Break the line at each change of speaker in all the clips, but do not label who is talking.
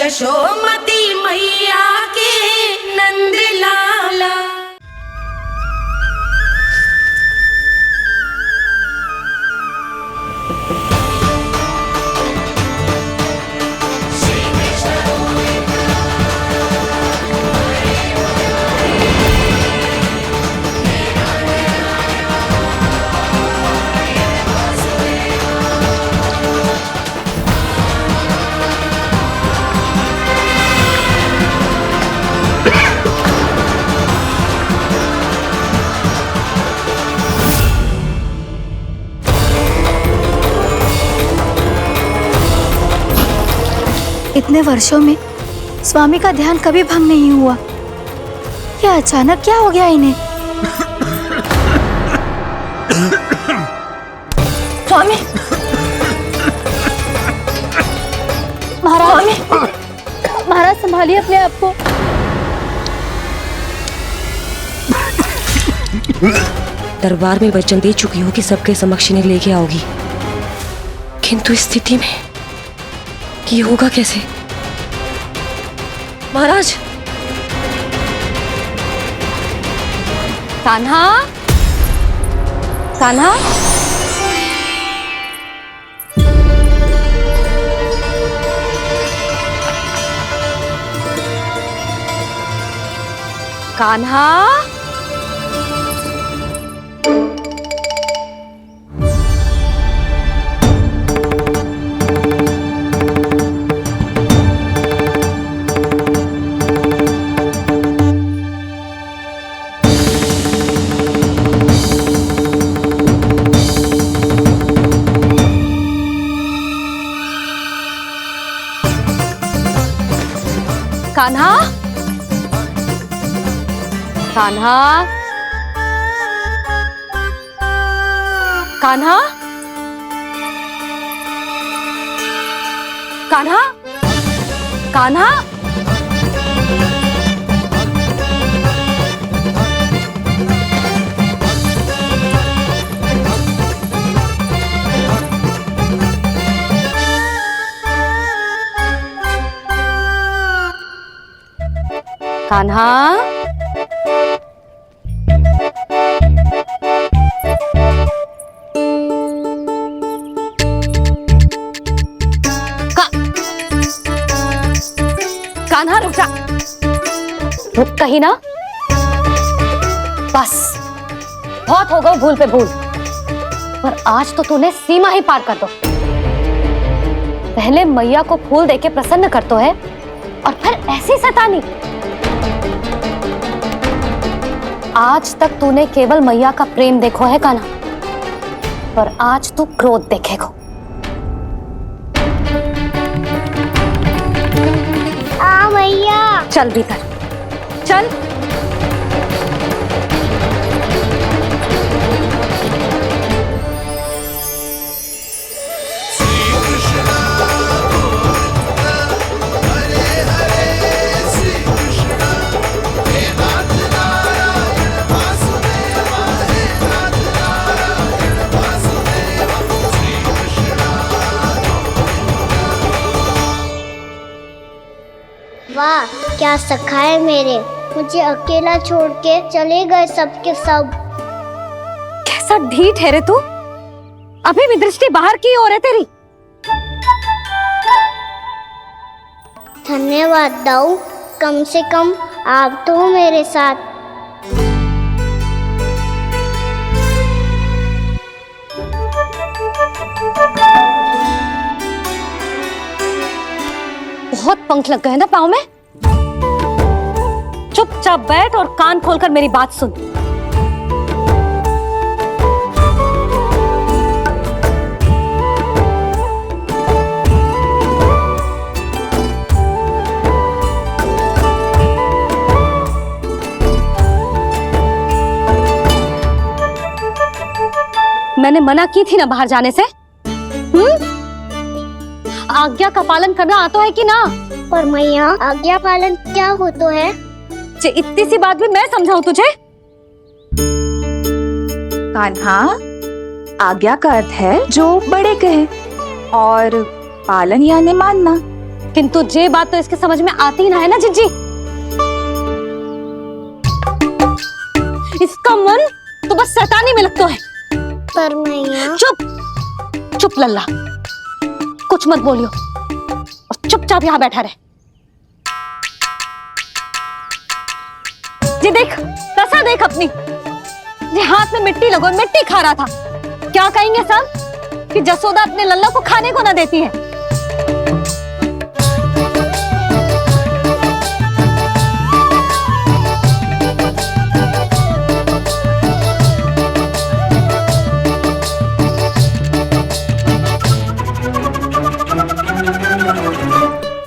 यशोमती मैया के नंद लाला।
इतने वर्षों में स्वामी का ध्यान कभी भंग नहीं हुआ। ये अचानक क्या हो गया इन्हें? स्वामी, महाराज, महाराज संभालिए अपने आप को।
दरबार में वचन दे चुकी हो कि सबके समक्ष इन्हें लेके आओगी, किंतु इस स्थिति में ये होगा कैसे? महाराज,
कान्हा, कान्हा, कान्हा, कान्हा, कान्हा, कान्हा, कान्हा, कान्हा, कान्हा, कान्हा रुक जा। रुक कहीं ना। बस बहुत हो गया भूल पे भूल, पर आज तो तूने सीमा ही पार कर दो। पहले मैया को फूल देके प्रसन्न कर तो है, और फिर ऐसी सतानी। आज तक तूने केवल मैया का प्रेम देखो है कान्हा, पर आज तू क्रोध देखेगा। मैया चल भीतर चल।
वाह क्या सखा है मेरे, मुझे अकेला छोड़ के चले गए सबके सब।
कैसा ढीठ है रे तू, अभी भी दृष्टि बाहर की ओर है तेरी।
धन्यवाद दाऊ, कम से कम आप तो हो मेरे साथ।
बहुत पंख लग गए ना पाँव में। चुपचाप बैठ और कान खोलकर मेरी बात सुन। मैंने मना की थी ना बाहर जाने से। आज्ञा का पालन करना आता है कि ना?
पर मैया आज्ञा पालन क्या हो तो है?
इतनी सी बात भी मैं समझाऊं तुझे?
कान्हा, आज्ञा का अर्थ है जो बड़े कहे, और पालन यानी मानना।
किंतु ये बात तो इसके समझ में आती ही ना है ना जिज्जी। इसका मन तो बस शैतानी में लगता है।
पर मैया।
चुप चुप लल्ला, कुछ मत बोलियो और चुपचाप यहाँ बैठा रहे। जी देख, दशा देख अपनी। जी हाथ में मिट्टी लगो, मिट्टी खा रहा था। क्या कहेंगे सब कि जसोदा अपने लल्ला को खाने को ना देती है।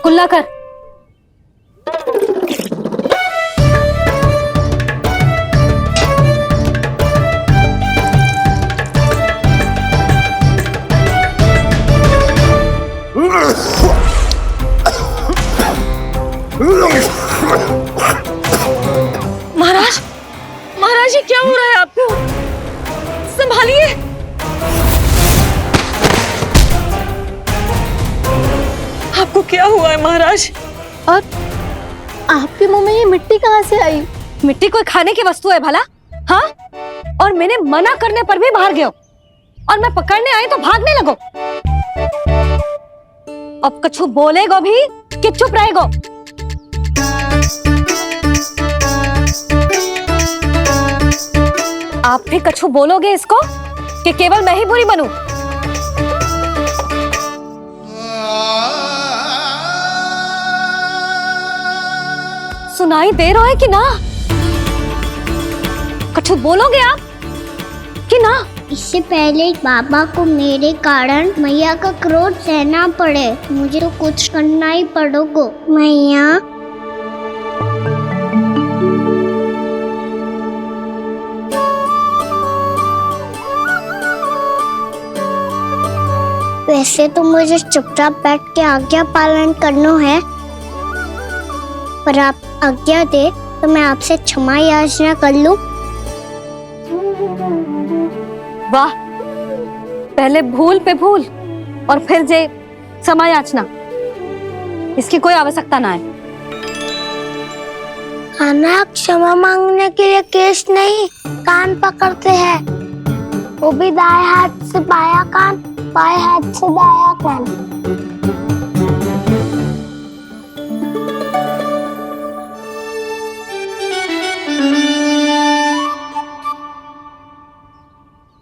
कुल्ला कर।
महाराज, महाराज ये क्या हो रहा है आपको? संभालिए। आपको क्या हुआ है महाराज?
और आपके मुंह में ये मिट्टी कहाँ से आई? मिट्टी कोई खाने की वस्तु है भला? हाँ, और मैंने मना करने पर भी बाहर गए हो और मैं पकड़ने आई तो भागने लगो। अब कछु बोलेगो भी कि चुप रहेगो? आप भी कछु बोलोगे इसको कि केवल मैं ही बुरी बनूं? सुनाई दे रहा है कि ना? कछु बोलोगे आप कि ना?
इससे पहले बाबा को मेरे कारण मैया का क्रोध सहना पड़े, मुझे तो कुछ करना ही पड़ोगो। मैया। वैसे तो मुझे चुपचाप बैठ के आज्ञा पालन करना है, पर आप आज्ञा दे तो मैं आपसे क्षमा याचना कर लूं।
वाह, पहले भूल पे भूल और फिर जे क्षमा याचना, इसकी कोई आवश्यकता ना है।
खाना क्षमा मांगने के लिए केस नहीं, कान पकड़ते हैं, वो भी दाएं हाथ से बायां कान, बाएं हाथ से दायां कान।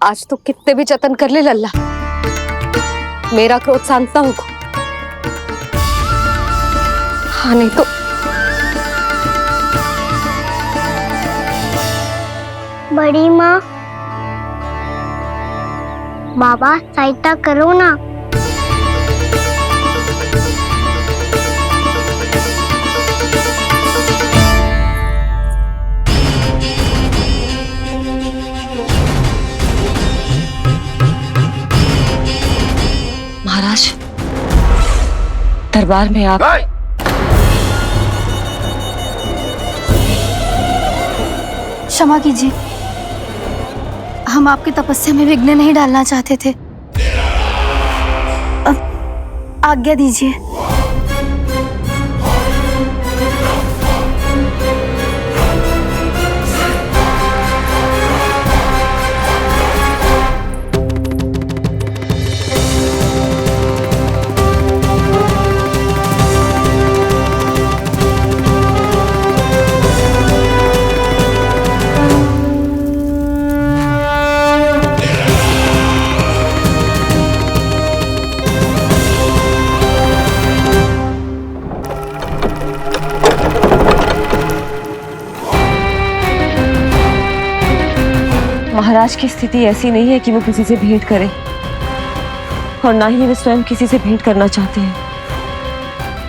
आज तो कितने भी जतन कर ले लल्ला, मेरा क्रोध शांत ना होगा। हाँ नहीं तो
बड़ी माँ, बाबा सहायता करो ना।
महाराज, दरबार में आप
क्षमा कीजिए, हम आपकी तपस्या में विघ्न नहीं डालना चाहते थे। अब आज्ञा दीजिए।
महाराज की स्थिति ऐसी नहीं है कि वो किसी से भेंट करें, और ना ही वे स्वयं किसी से भेंट करना चाहते हैं।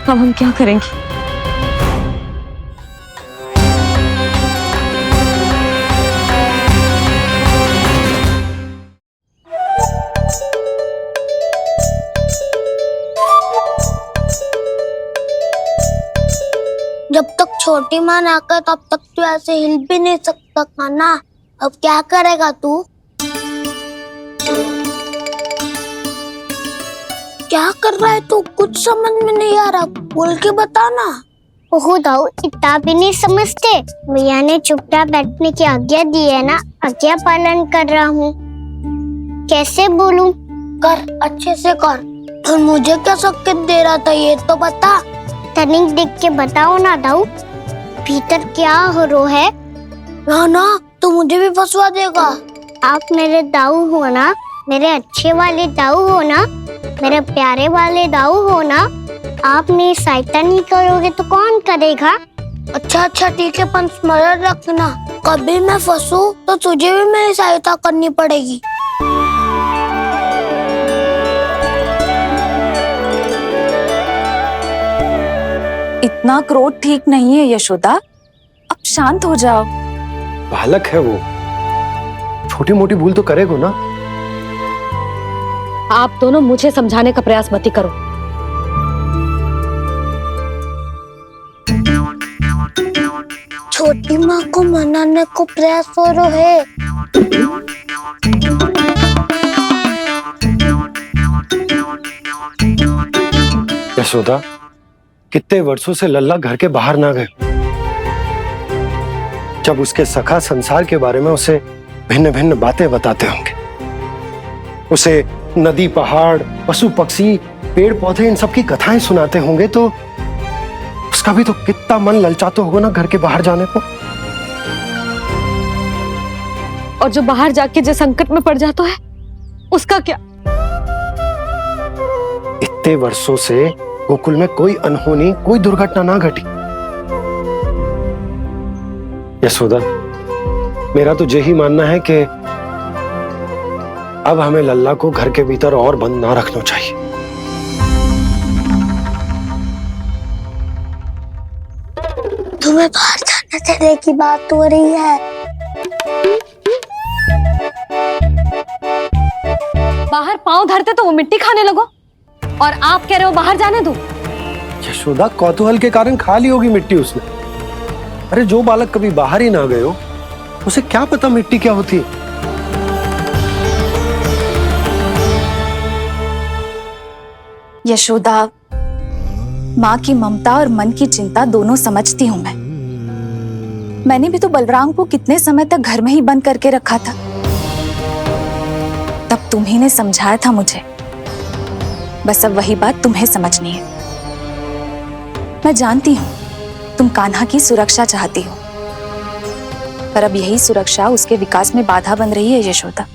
अब हम क्या करेंगे?
जब तक छोटी माँ ना कर तब तक तू ऐसे हिल भी नहीं सकता था ना। अब क्या करेगा तू? क्या कर रहा है तू? कुछ समझ में नहीं आ रहा, बोल के बताना। ओहो दाऊ, इतना भी नहीं समझते। भैया ने चुपचाप बैठने की आज्ञा दी है ना, आज्ञा पालन कर रहा हूँ। कैसे बोलूं? कर, अच्छे से कर। और मुझे क्या संकेत दे रहा था ये तो बता। तनिक देख के बताओ ना दाऊ, भीतर क्या हो रहा है? ना तो मुझे भी फंसवा देगा। आप मेरे दाऊ हो ना, मेरे अच्छे वाले दाऊ हो ना, मेरे प्यारे वाले दाऊ हो ना। आप मेरी सहायता नहीं करोगे तो कौन करेगा? अच्छा ठीक है, पर स्मरण रखना, कभी मैं फंसू तो तुझे भी मेरी सहायता करनी पड़ेगी।
इतना क्रोध ठीक नहीं है यशोदा, अब शांत हो जाओ।
बालक है वो, छोटी मोटी भूल तो करेगा ना।
आप दोनों मुझे समझाने का प्रयास मत ही करो।
छोटी माँ को मनाने को प्रयास हो रहा है।
यशोदा, कितने वर्षों से लल्ला घर के बाहर ना गए। जब उसके सखा संसार के बारे में उसे भिन्न भिन्न बातें बताते होंगे, उसे नदी पहाड़ पशु पक्षी पेड़ पौधे इन सब की कथाएं सुनाते होंगे, तो उसका भी तो कितना मन ललचाता होगा ना घर के बाहर जाने को।
और जो बाहर जाके जो संकट में पड़ जाता है उसका क्या?
इतने वर्षों से गोकुल में कोई अनहोनी कोई दुर्घटना ना घटी। यशोदा, मेरा तो यही मानना है कि अब हमें लल्ला को घर के भीतर और बंद ना रखना चाहिए।
तुम्हें बाहर जाने देने की बात हो रही है।
बाहर पांव धरते तो वो मिट्टी खाने लगो, और आप कह रहे हो बाहर जाने दो।
यशोदा, कौतूहल के कारण खा ली होगी मिट्टी उसने। अरे जो बालक कभी बाहर ही ना गए हो, उसे क्या पता मिट्टी क्या होती है।
यशोदा, माँ की ममता और मन की चिंता दोनों समझती हूँ मैं। मैंने भी तो बलराम को कितने समय तक घर में ही बंद करके रखा था। तब तुम्ही ने समझाया था मुझे, बस अब वही बात तुम्हें समझनी है। मैं जानती हूँ तुम कान्हा की सुरक्षा चाहती हो, पर अब यही सुरक्षा उसके विकास में बाधा बन रही है यशोदा।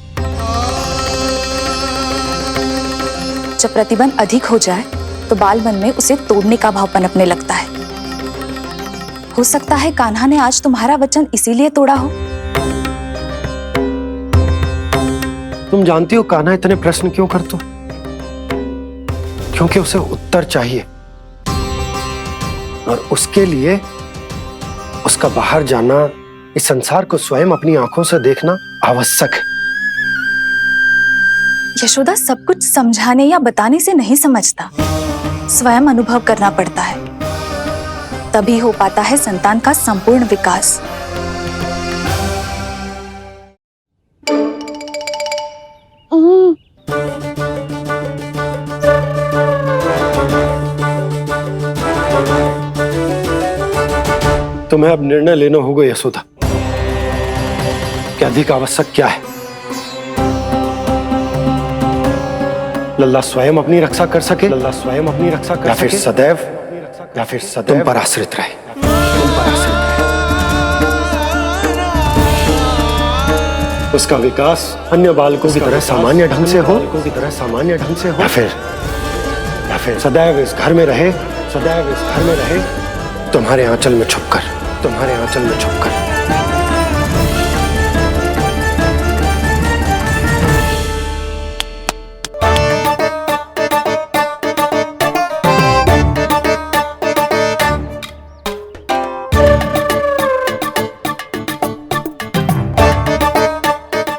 जब प्रतिबंध अधिक हो जाए तो बाल मन में उसे तोड़ने का भाव पनपने लगता है। हो सकता है कान्हा ने आज तुम्हारा वचन इसीलिए तोड़ा हो।
तुम जानती हो कान्हा इतने प्रश्न क्यों करता? क्योंकि उसे उत्तर चाहिए, और उसके लिए उसका बाहर जाना, इस संसार को स्वयं अपनी आंखों से देखना आवश्यक है।
यशोदा, सब कुछ समझाने या बताने से नहीं समझता, स्वयं अनुभव करना पड़ता है, तभी हो पाता है संतान का संपूर्ण विकास।
तुम्हें अब निर्णय लेना होगा यशोदा कि अधिक आवश्यक क्या है। लल्ला स्वयं अपनी रक्षा कर सके, लल्ला स्वयं अपनी रक्षा कर सके, या फिर सदैव तुम पर आश्रित रहे। उसका विकास अन्य बालकों की तरह सामान्य ढंग से हो, या फिर सदैव इस घर में रहे, तुम्हारे आंचल में छुपकर।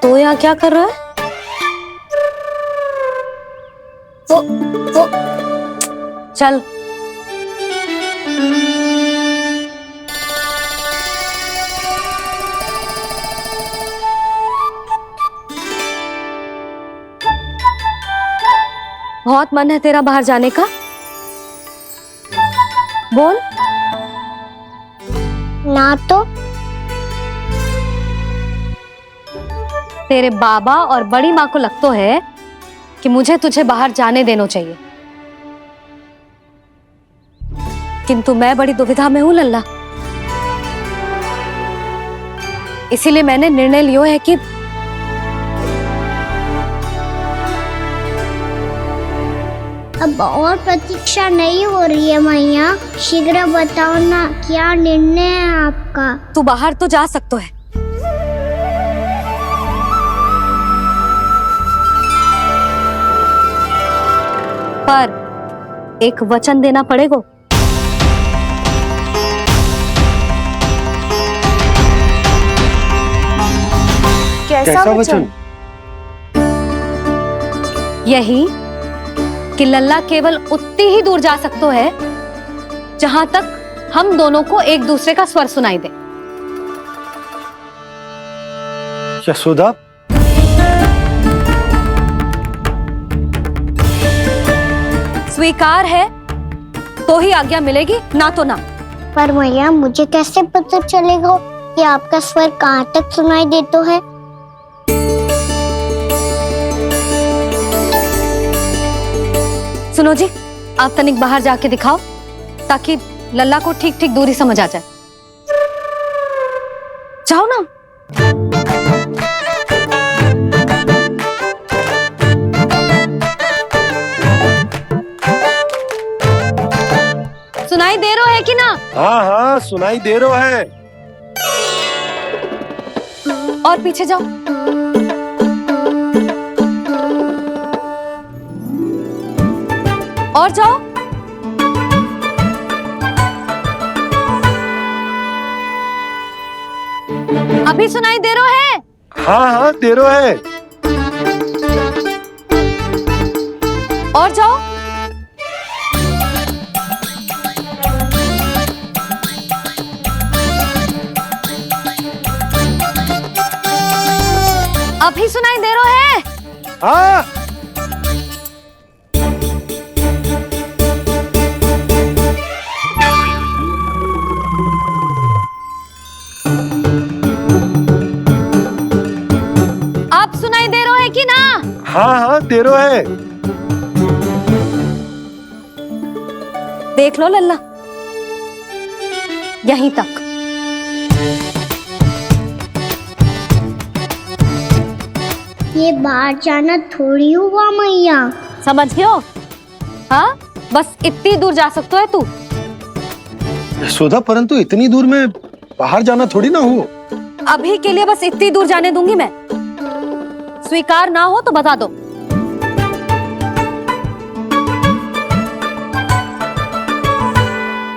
तो यहाँ क्या कर रहा है?
वो
चल। बहुत मन है तेरा बाहर जाने का? बोल।
ना तो।
तेरे बाबा और बड़ी माँ को लगता है कि मुझे तुझे बाहर जाने देना चाहिए, किंतु मैं बड़ी दुविधा में हूं लल्ला। इसीलिए मैंने निर्णय लियो है कि
अब और प्रतीक्षा नहीं हो रही है मैया, शीघ्र बताओ ना क्या निर्णय है आपका।
तू बाहर तो जा सकता है, पर एक वचन देना पड़ेगा।
कैसा वचन?
यही कि लल्ला केवल उतनी ही दूर जा सकता है जहां तक हम दोनों को एक दूसरे का स्वर सुनाई दे।
यशोदा,
स्वीकार है तो ही आज्ञा मिलेगी, ना तो ना।
पर मैया मुझे कैसे पता चलेगा कि आपका स्वर कहाँ तक सुनाई देता है?
सुनो जी, आप तनिक बाहर जाके दिखाओ ताकि लल्ला को ठीक ठीक दूरी समझ आ जाए। जाओ ना। सुनाई दे रहा है कि ना?
हाँ हाँ सुनाई दे रहा है।
और पीछे जाओ। और जाओ। अभी सुनाई दे रहा है?
हाँ हाँ दे रहा है।
और जाओ। अभी सुनाई दे रहा है?
हाँ।
आप सुनाई दे रहा है कि ना?
हाँ हाँ दे रहा है।
देख लो लल्ला, यहीं तक।
ये बाहर जाना थोड़ी हुआ मैया।
समझ गयो? हाँ, बस इतनी दूर जा सकता है तू।
यशोदा, परंतु इतनी दूर में बाहर जाना थोड़ी ना हो।
अभी के लिए बस इतनी दूर जाने दूंगी मैं। स्वीकार ना हो तो बता दो।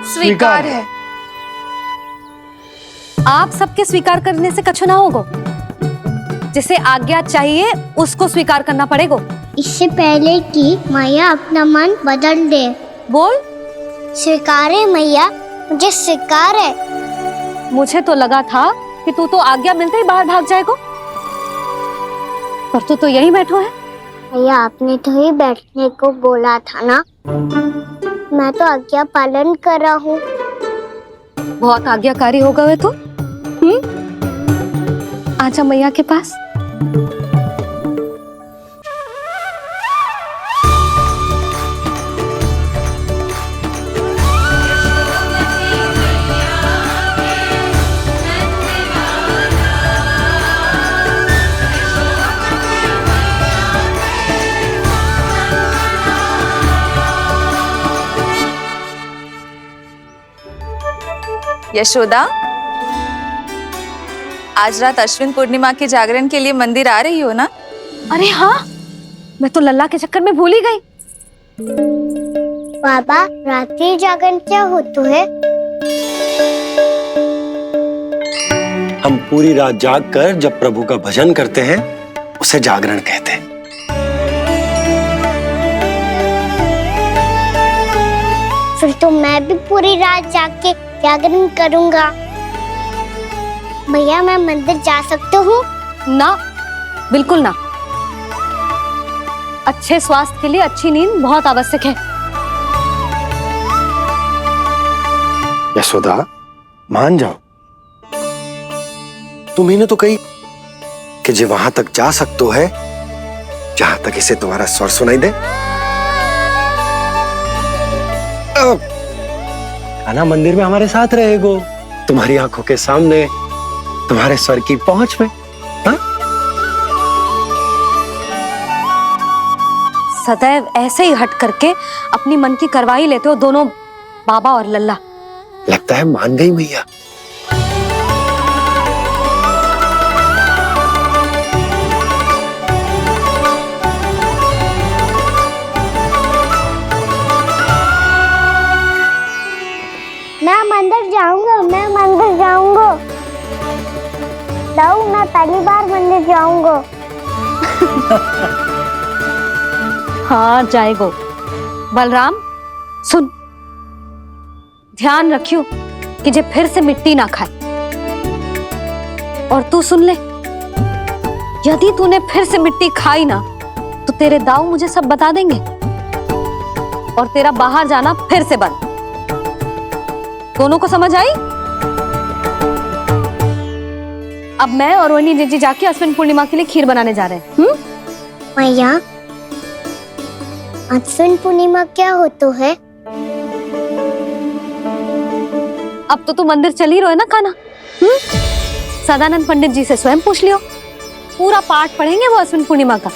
स्वीकार है।
आप सबके स्वीकार करने से कछु ना होगा। जिसे आज्ञा चाहिए उसको स्वीकार करना पड़ेगा।
इससे पहले कि मैया अपना मन बदल दे।
बोल।
स्वीकार है मैया, मुझे स्वीकार है।
मुझे तो लगा था कि तू तो आज्ञा मिलते ही बाहर भाग जाएगा, पर तू तो यहीं बैठो है।
भैया आपने तो ही बैठने को बोला था ना, मैं तो आज्ञा पालन कर रहा हूँ।
बहुत आज्ञाकारी होगा वे तो। आजा मैया के पास।
यशोदा, आज रात अश्विन पूर्णिमा के जागरण के लिए मंदिर आ रही हो ना?
अरे हाँ, मैं तो लल्ला के चक्कर में भूल ही गई।
बाबा, रात्रि जागरण क्या होता है?
हम पूरी रात जाग कर जब प्रभु का भजन करते हैं उसे जागरण कहते हैं।
फिर तो मैं भी पूरी रात जाग के जागरण करूंगा। भैया, मैं मंदिर जा सकती हूँ?
ना, बिल्कुल ना। अच्छे स्वास्थ्य के लिए अच्छी नींद बहुत आवश्यक है।
यशोदा, मान जाओ, तुम्ही ने तो कही कि जे वहां तक जा सकतो है जहां तक इसे तुम्हारा स्वर सुनाई दे। कान्हा मंदिर में हमारे साथ रहेगो, तुम्हारी आंखों के सामने, तुम्हारे स्वर की पहुंच में। हाँ?
सदैव ऐसे ही हट करके अपनी मन की करवाई लेते हो दोनों बाबा और लल्ला।
लगता है मान गई मैया।
मैं मंदिर जाऊंगा, मैं मंदिर जाऊंगा। दाऊ, मैं पहली बार मंदिर जाऊंगा।
हाँ जाएगो। बलराम सुन, ध्यान रखियो कि जे फिर से मिट्टी ना खाए। और तू सुन ले, यदि तूने फिर से मिट्टी खाई ना तो तेरे दाऊ मुझे सब बता देंगे और तेरा बाहर जाना फिर से बंद। दोनों को समझ आई? अब मैं और रोहिणी जीजी जाके अश्विन पूर्णिमा के लिए खीर बनाने जा रहे हैं।
मैया, अश्विन पूर्णिमा क्या होता है?
अब तो तू मंदिर चल ही रहो है ना कान्हा। सदानंद पंडित जी से स्वयं पूछ लियो, पूरा पाठ पढ़ेंगे वो अश्विन पूर्णिमा का।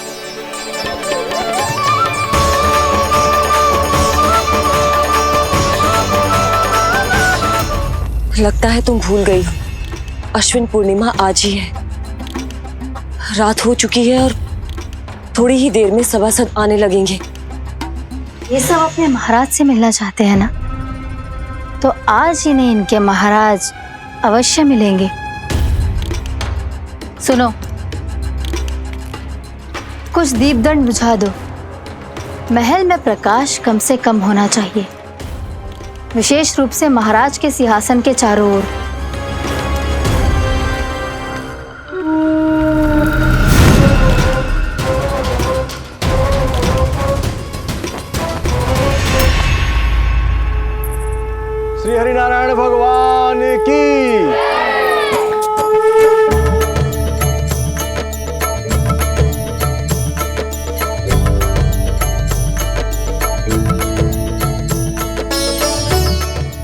लगता है तुम भूल गई हो, अश्विन पूर्णिमा आज ही है। रात हो चुकी है और थोड़ी ही देर में सभासद आने लगेंगे।
ये सब अपने महाराज से मिलना चाहते हैं ना, तो आज ही नहीं इनके महाराज अवश्य मिलेंगे। सुनो, कुछ दीपदंड बुझा दो। महल में प्रकाश कम से कम होना चाहिए, विशेष रूप से महाराज के सिंहासन के चारों ओर।
श्री हरिनारायण भगवान की।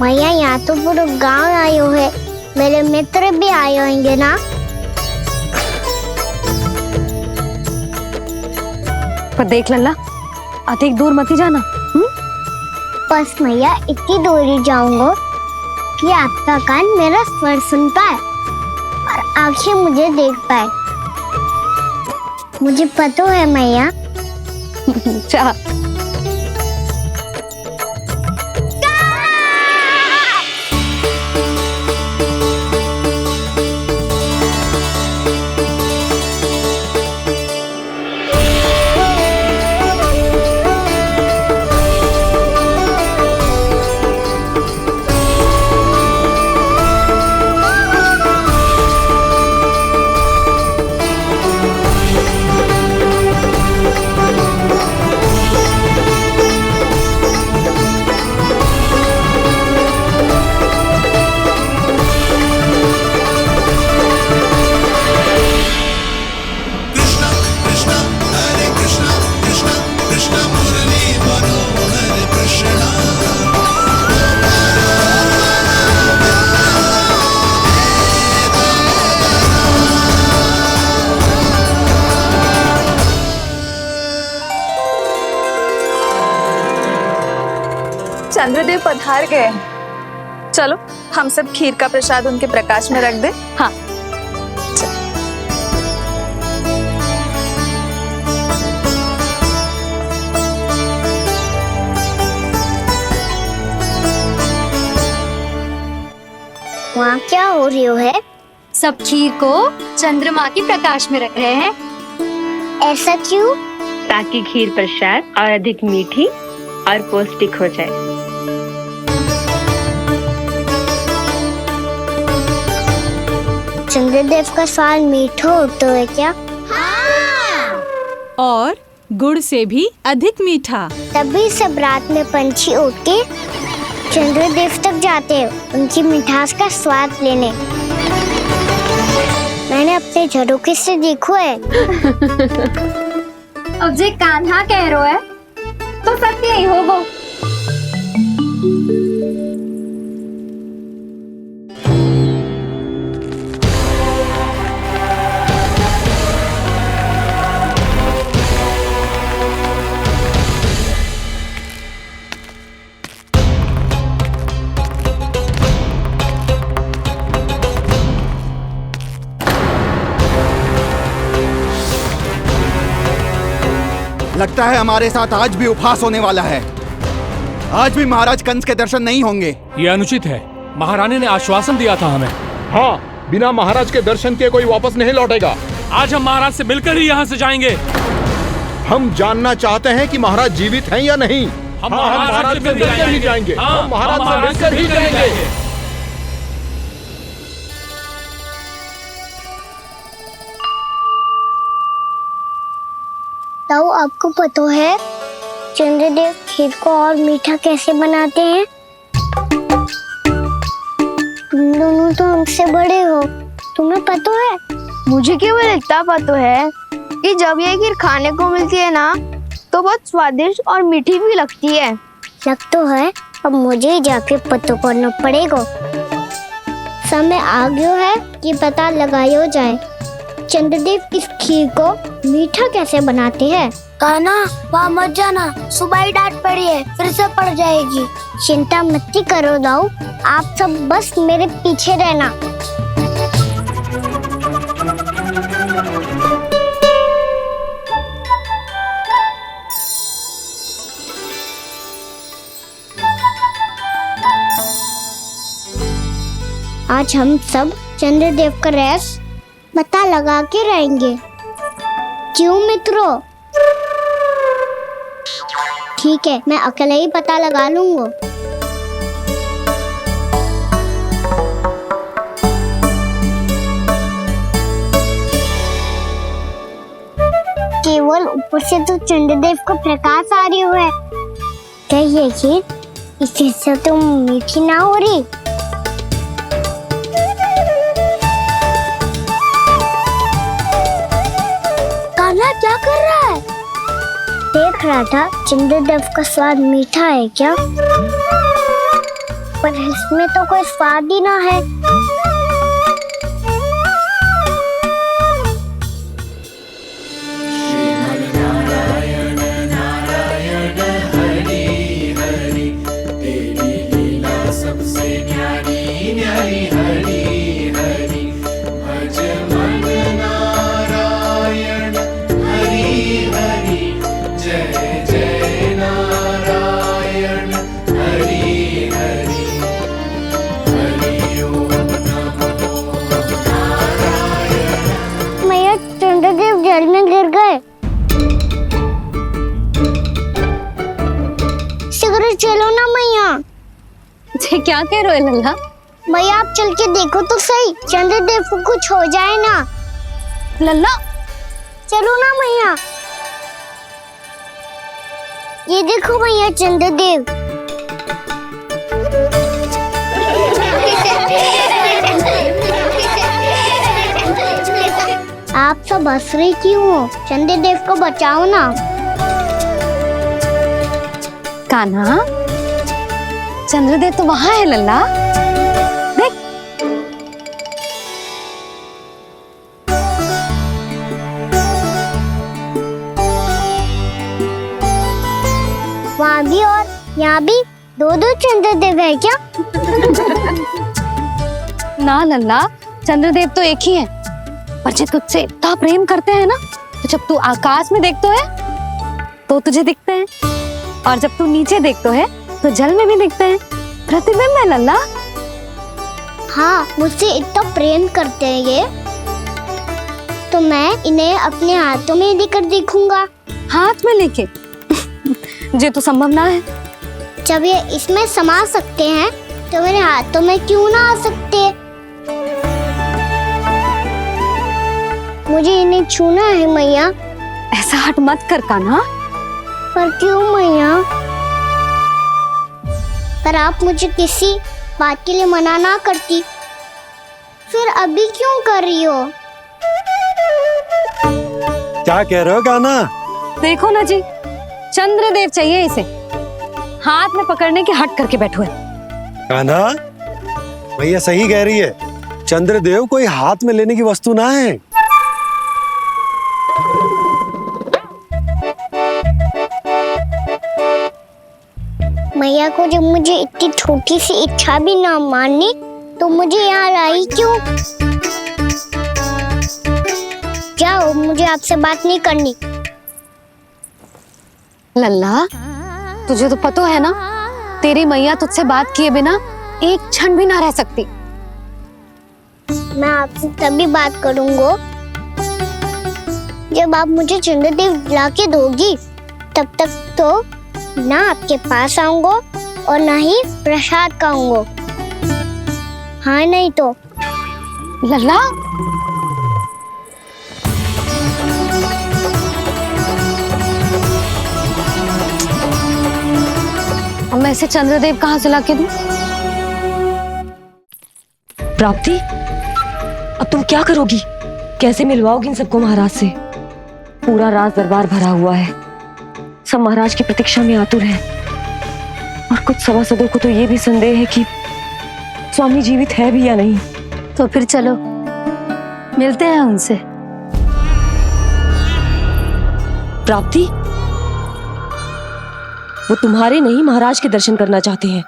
मैया, यहाँ तो पूरा गांव आयो है, मेरे मित्र भी आए होंगे ना?
पर देख लल्ला, अधिक दूर मत ही जाना।
बस मैया, इतनी दूर ही जाऊंगा कि आपका कान मेरा स्वर सुन पाए और आंखें मुझे देख पाए। मुझे पता है मैया।
अच्छा,
चंद्रदेव पधार गए। चलो हम सब खीर का प्रसाद उनके प्रकाश में रख दे।
हाँ।
वहाँ क्या हो रही है?
सब खीर को चंद्रमा की प्रकाश में रख रहे हैं।
ऐसा क्यों?
ताकि खीर प्रसाद और अधिक मीठी और पौष्टिक हो जाए।
चंद्रदेव का स्वाद मीठा होता है क्या?
और गुड़ से भी अधिक मीठा।
तभी सब रात में पंछी उठ के चंद्रदेव तक जाते हैं उनकी मिठास का स्वाद लेने। मैंने अपने झरोखे से देखो है।
अब जे कान्हा कह रो है तो सत्य ही हो वो।
लगता है हमारे साथ आज भी उपहास होने वाला है। आज भी महाराज कंस के दर्शन नहीं होंगे।
ये अनुचित है। महारानी ने आश्वासन दिया था हमें।
हाँ, बिना महाराज के दर्शन के कोई वापस नहीं लौटेगा।
आज हम महाराज से मिलकर ही यहाँ से जाएंगे।
हम जानना चाहते हैं कि महाराज जीवित हैं या नहीं।
हम महाराज से मिलकर ही जाएंगे।
हम महाराज से मिलकर ही जाएंगे।
ताऊ, आपको पता है चंद्रदेव खीर को और मीठा कैसे बनाते हैं? तुम दोनों तो हमसे बड़े हो, तुम्हें पता है?
मुझे केवल इतना पता है कि जब ये खीर खाने को मिलती है ना तो बहुत स्वादिष्ट और मीठी भी लगती है।
लग तो है, अब मुझे ही जाके पता करना पड़ेगा। समय आ गया है कि पता लगाया जाए चंद्रदेव इस खीर को मीठा कैसे बनाते हैं। कान्हा, वहाँ मत जाना, सुबह ही डांट पड़ी है, फिर से पड़ जाएगी। चिंता मत करो दाऊ, आप सब बस मेरे पीछे रहना। आज हम सब चंद्रदेव का रहस्य पता लगा के रहेंगे। क्यों मित्रों? ठीक है, मैं अकेले ही पता लगा लूंगा। केवल ऊपर से तो चंद्रदेव को प्रकाश आ रही है। क्या ये खीर इससे तो मीठी ना हो रही? क्या कर रहा है? देख रहा था चंद्रदेव का स्वाद मीठा है क्या, पर इसमें तो कोई स्वाद ही ना है। जल में गिर गए। शीघ्र चलो ना मैया।
क्या कह रहे हो लल्ला?
मैया आप चल के देखो तो सही, चंद्रदेव को कुछ हो जाए ना।
लल्ला
चलो ना मैया। ये देखो मैया चंद्रदेव। आप सब हंस रही क्यों हो? चंद्रदेव को बचाओ ना।
कान्हा, चंद्रदेव तो वहां है लल्ला, देख।
वहाँ भी और यहाँ भी दो चंद्रदेव है क्या?
ना लल्ला, चंद्रदेव तो एक ही है। पर जब तुझसे इतना प्रेम करते हैं ना, तो जब तू आकाश में देखते है तो तुझे दिखते हैं, और जब तू नीचे देखते है तो जल में भी दिखते हैं। प्रतिबिंब है लल्ला।
हाँ, मुझसे इतना प्रेम करते हैं ये, तो मैं इन्हें अपने हाथों में लेकर देखूंगा।
हाथ में लेके? ये तो संभव ना है।
जब ये इसमें समा सकते हैं तो मेरे हाथों में क्यों ना आ सकते? मुझे इन्हें छूना है मैया।
ऐसा हट मत कर कान्हा।
पर क्यों मैया? पर आप मुझे किसी बात के लिए मना ना करती, फिर अभी क्यों कर रही हो?
क्या कह रहे हो कान्हा?
देखो ना जी, चंद्रदेव चाहिए इसे, हाथ में पकड़ने के हट करके बैठो है।
कान्हा, भैया सही कह रही है, चंद्रदेव कोई हाथ में लेने की वस्तु ना है।
मैया को जब मुझे इतनी छोटी सी इच्छा भी ना माननी, तो मुझे यहाँ लाई क्यों? जाओ, मुझे आपसे बात नहीं करनी।
लल्ला, तुझे तो पता है ना, तेरी मैया तुझसे बात किए बिना एक क्षण भी ना रह सकती।
मैं आपसे तभी बात करूंगा जब आप मुझे चंद्रदेव ला के दोगी। तब तक तो ना आपके पास आऊंगा और ना ही प्रसाद खाऊंगा। हाँ नहीं तो।
लल्ला, अब मैं इसे चंद्रदेव कहाँ से लाके दूं?
प्राप्ति, अब तुम क्या करोगी? कैसे मिलवाओगी इन सबको महाराज से? पूरा राज दरबार भरा हुआ है, सब महाराज की प्रतीक्षा में आतुर हैं। और कुछ सभासदों को तो ये भी संदेह है कि स्वामी जीवित है भी या नहीं।
तो फिर चलो मिलते हैं उनसे।
प्राप्ति, वो तुम्हारे नहीं महाराज के दर्शन करना चाहते हैं।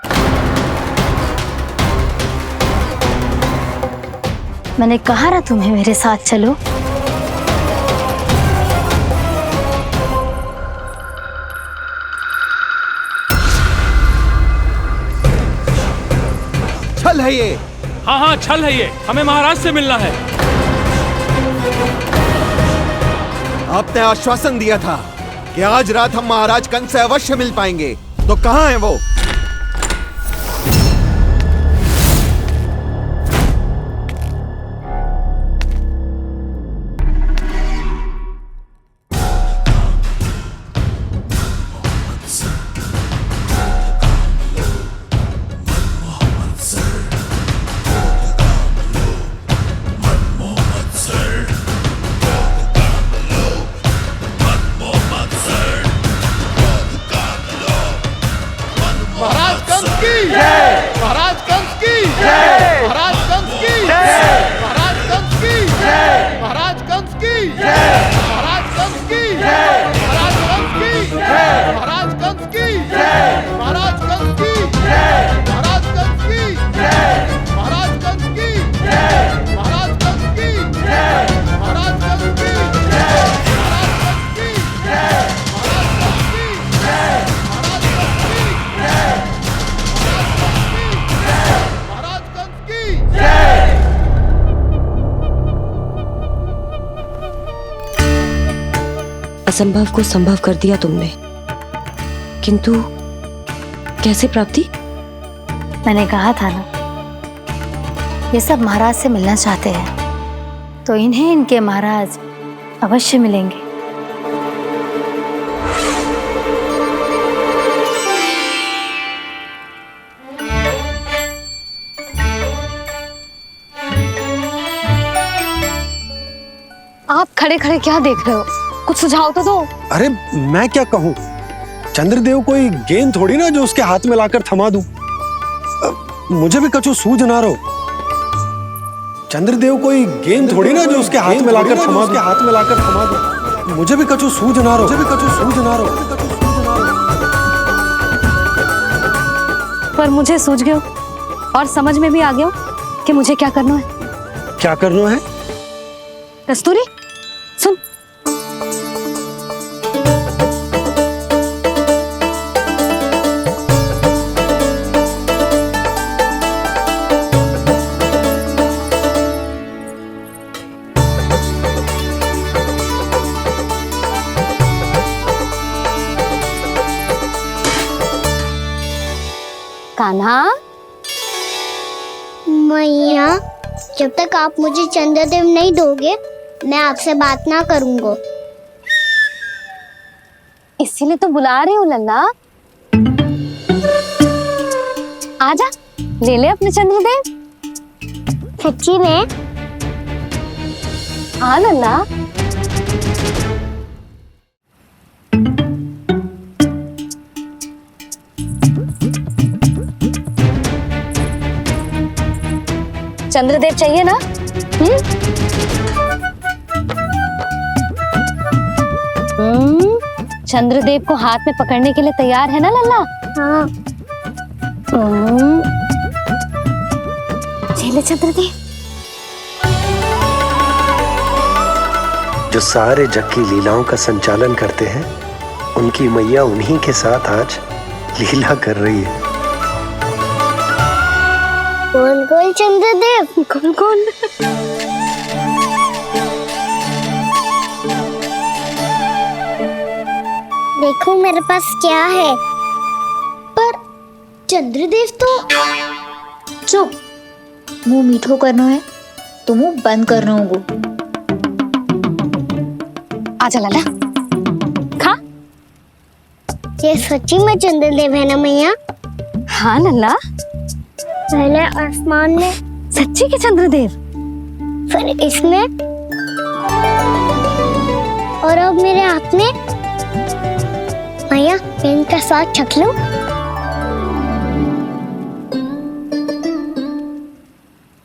मैंने कहा ना तुम्हें मेरे साथ चलो।
छल है ये।
हाँ हाँ, छल है ये, हमें महाराज से मिलना है।
आपने आश्वासन दिया था कि आज रात हम महाराज कंस से अवश्य मिल पाएंगे, तो कहाँ है वो?
असंभव को संभव कर दिया तुमने, किंतु कैसे प्राप्ति?
मैंने कहा था ना, ये सब महाराज से मिलना चाहते हैं, तो इन्हें इनके महाराज अवश्य मिलेंगे।
आप खड़े खड़े क्या देख रहे हो? कुछ सुझाव तो दो।
अरे मैं क्या कहूँ, चंद्रदेव कोई गेंद थोड़ी ना जो उसके हाथ में लाकर थमा दूं। मुझे भी कछु सूझ ना रहो। चंद्रदेव कोई गेंद थोड़ी ना जो उसके हाथ में लाकर थमा दूं। मुझे भी कछु सूझ ना रहो।
पर मुझे सूझ गयो और समझ में भी आ गया कि मुझे क्या करना है।
क्या करना है?
कस्तूरी सुन, कान्हा।
मैया, जब तक आप मुझे चंद्रदेव नहीं दोगे, मैं आपसे बात ना करूंगा।
इसीलिए तो बुला रही हूँ लल्ला। आजा, ले ले अपने चंद्रदेव।
सच्ची में?
हाँ लल्ला। चंद्रदेव चाहिए ना? चंद्रदेव को हाथ में पकड़ने के लिए तैयार है ना लल्ला?
हाँ।
ले चंद्रदेव।
जो सारे जग की लीलाओं का संचालन करते हैं, उनकी मैया उन्हीं के साथ आज लीला कर रही है।
गोल गोल चंद्रदेव, गोल गोल। देखो मेरे पास क्या है।
पर चंद्रदेव तो चुप, मुंह मीठो करनो है तो मुंह बंद करनो होगो।
आजा लल्ला, खा।
ये सच्ची में चंद्रदेव है ना मैया?
हाँ लल्ला,
पहले आसमान में,
सच्ची के चंद्रदेव,
फिर इसमें, और अब मेरे हाथ में। मैया, मैं इनका स्वाद चख लूं?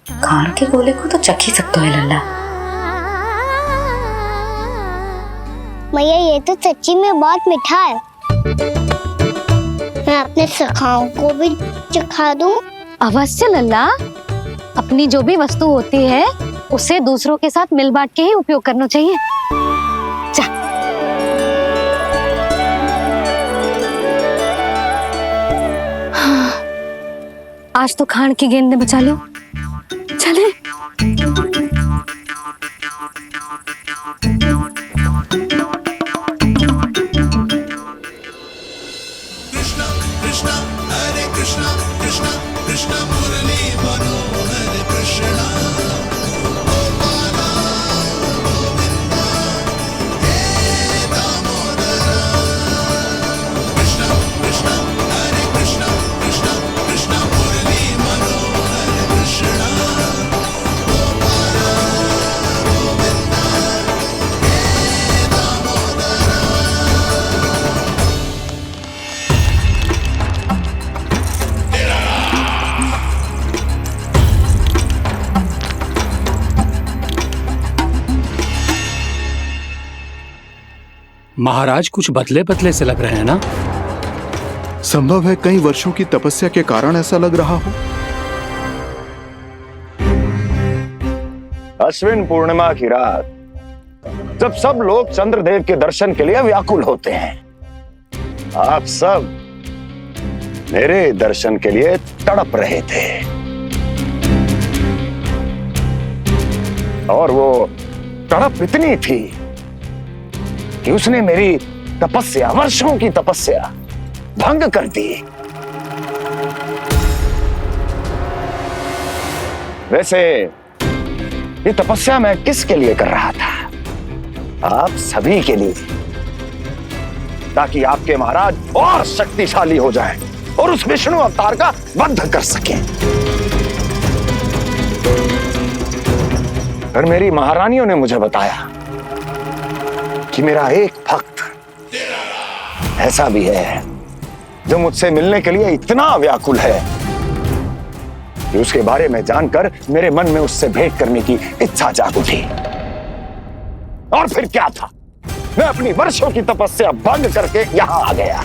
खान के गोले को तो चख ही सकते है लल्ला।
मैया, ये तो सच्ची में बहुत मीठा है। मैं अपने सखाओं को भी चखा दूं?
अवश्य लल्ला। अपनी जो भी वस्तु होती है उसे दूसरों के साथ मिल बांट के ही उपयोग करना चाहिए। जा। हाँ, आज तो खान की गेंद ने बचा लो। चले।
महाराज कुछ बदले बदले से लग रहे हैं ना?
संभव है कई वर्षों की तपस्या के कारण ऐसा लग रहा हो।
अश्विन पूर्णिमा की रात, जब सब लोग चंद्रदेव के दर्शन के लिए व्याकुल होते हैं, आप सब मेरे दर्शन के लिए तड़प रहे थे। और वो तड़प इतनी थी कि उसने मेरी तपस्या, वर्षों की तपस्या भंग कर दी। वैसे ये तपस्या मैं किसके लिए कर रहा था? आप सभी के लिए, ताकि आपके महाराज और शक्तिशाली हो जाएं और उस विष्णु अवतार का वध कर सकें। और मेरी महारानियों ने मुझे बताया कि मेरा एक भक्त ऐसा भी है जो मुझसे मिलने के लिए इतना व्याकुल है कि उसके बारे में जानकर मेरे मन में उससे भेंट करने की इच्छा जाग उठी। और फिर क्या था, मैं अपनी वर्षों की तपस्या भंग करके यहां आ गया।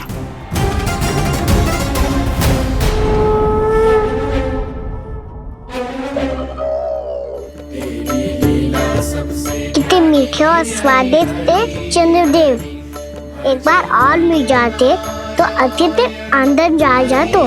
कितने मीठे और स्वादिष्ट थे चंद्रदेव। एक बार और मिल जाते तो अच्छे से अंदर जा जातो।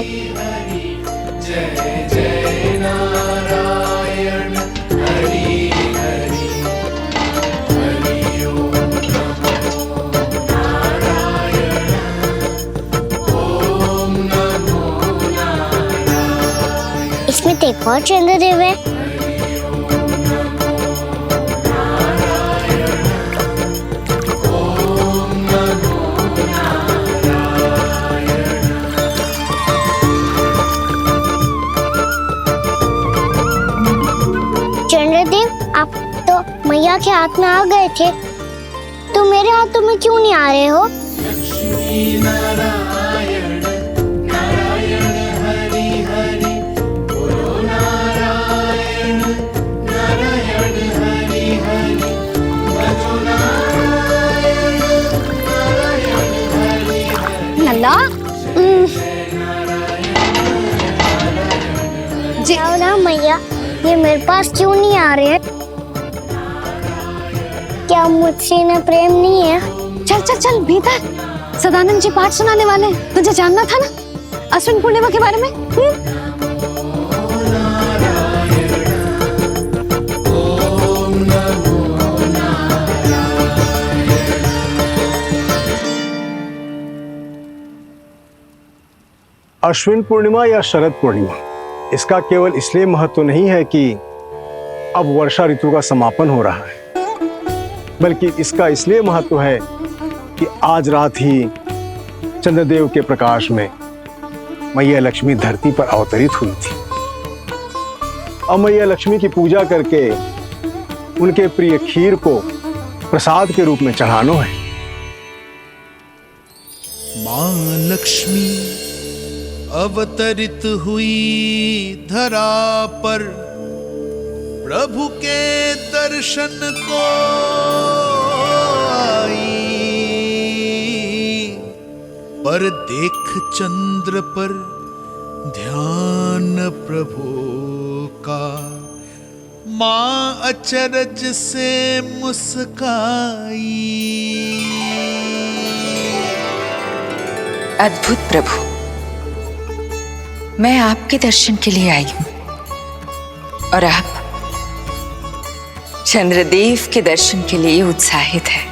इसमें तो एक और चंद्रदेव है। चंद्रदेव, आप तो मैया के हाथ में आ गए थे, तो मेरे हाथों में क्यों नहीं आ रहे हो?
लल्ला
जी ना मैया, ये मेरे पास क्यों नहीं आ रहे हैं? क्या मुझसे इन्हें प्रेम नहीं है?
चल चल चल भीतर, सदानंद जी पाठ सुनाने वाले हैं। तुझे जानना था ना अश्विन पूर्णिमा के बारे में?
अश्विन पूर्णिमा या शरद पूर्णिमा, इसका केवल इसलिए महत्व नहीं है कि अब वर्षा ऋतु का समापन हो रहा है, बल्कि इसका इसलिए महत्व है कि आज रात ही चंद्रदेव के प्रकाश में मैया लक्ष्मी धरती पर अवतरित हुई थी। अब मैया लक्ष्मी की पूजा करके उनके प्रिय खीर को प्रसाद के रूप में चढ़ाना है।
मां लक्ष्मी अवतरित हुई धरा पर, प्रभु के दर्शन को आई, पर देख चंद्र पर ध्यान प्रभु का, मां अचरज से मुस्काई।
अद्भुत प्रभु, मैं आपके दर्शन के लिए आई हूं और आप चंद्रदेव के दर्शन के लिए उत्साहित है,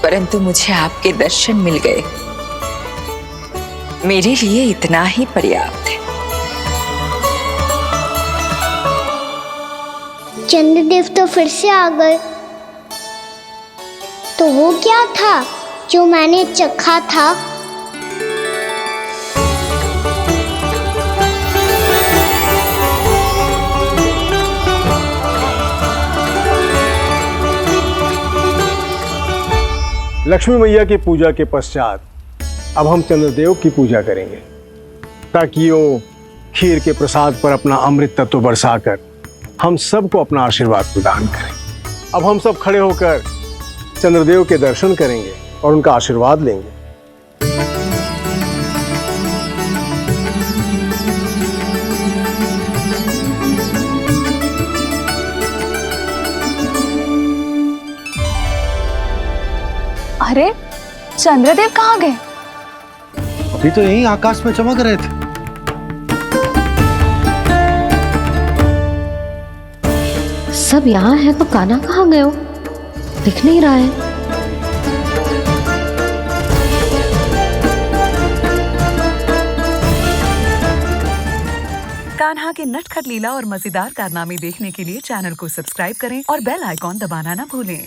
परंतु मुझे आपके दर्शन मिल गए, मेरे लिए इतना ही पर्याप्त है।
चंद्रदेव तो फिर से आ गए, तो वो क्या था जो मैंने चखा था?
लक्ष्मी मैया की पूजा के पश्चात अब हम चंद्रदेव की पूजा करेंगे, ताकि वो खीर के प्रसाद पर अपना अमृत तत्व बरसाकर हम सबको अपना आशीर्वाद प्रदान करें। अब हम सब खड़े होकर चंद्रदेव के दर्शन करेंगे और उनका आशीर्वाद लेंगे।
अरे चंद्रदेव कहाँ गए?
अभी तो यहीं आकाश में चमक रहे थे।
सब यहाँ है तो कान्हा कहाँ गए हो? दिख नहीं रहा है।
कान्हा के नटखट लीला और मजेदार कारनामे देखने के लिए चैनल को सब्सक्राइब करें और बेल आइकॉन दबाना ना भूलें।